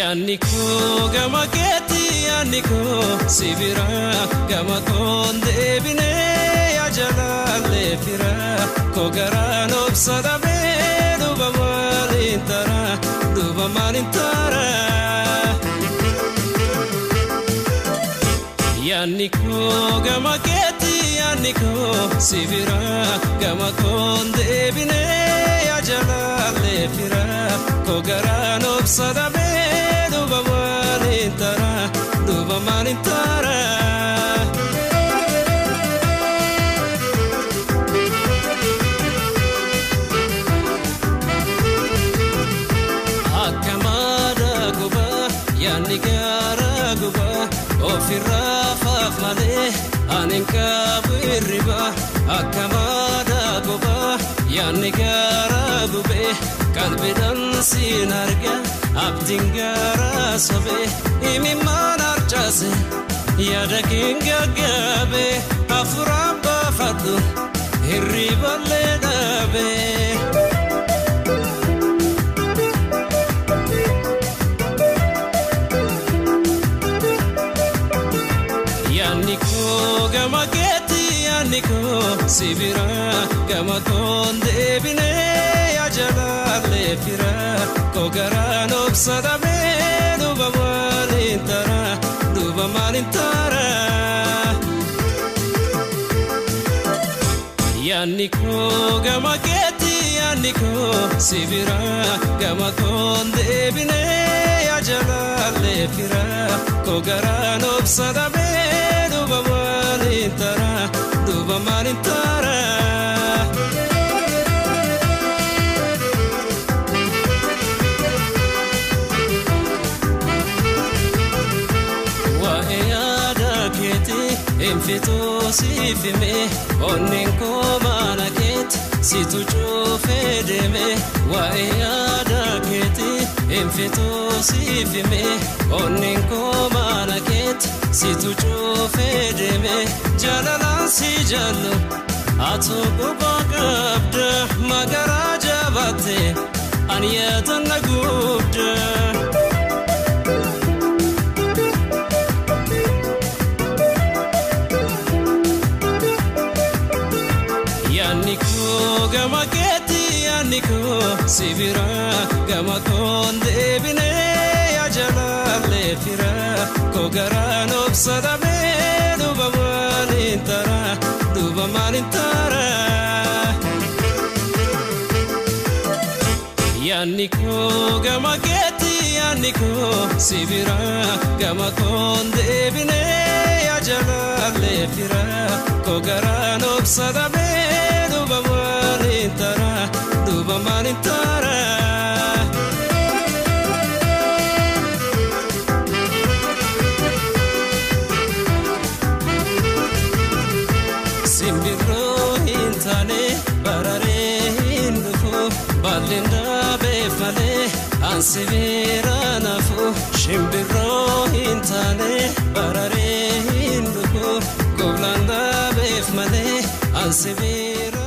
Yanniku gama keti yanniku sibira gama konde bine ya jalale fira kogara nobsada be duba malintara Yanniku gama keti yanniku sibira gama konde bine ya jalale fira kogara nobsada be duba malintara Akamada guba yani gara guba ofirra fafmale aninka birriba Akamada guba yani gara gube kalbidan sinarga abdingara sobe imiman archase yadakinga gabe afuraba fatu hirriballe dabe Yanniku gama keti yanniku sibira gama konde bine ya jalale fira kogara nobsada be duba malintara Yanniku gama keti yanniku sibira gama konde bine ya jalale fira kogara nobsada be duba malintara Infito sifime oninko manaket situ chofedeme wa yada keti infito sifime oninko manaket situ chofedeme jalala si jallo ato kubagabda magaraja bate aniyatan nagubda Yanniku gama keti yanniku sibira gama konde bine ya jalale fira kogara nobsada be duba malintara Yanniku gama keti yanniku sibira gama konde bine ya jalale fira kogara nobsada be duba malintara Simbiro hintane barare hindufu balinda befale ansivira nafu Simbiro hintane barare hindufu goblanda befmale ansivira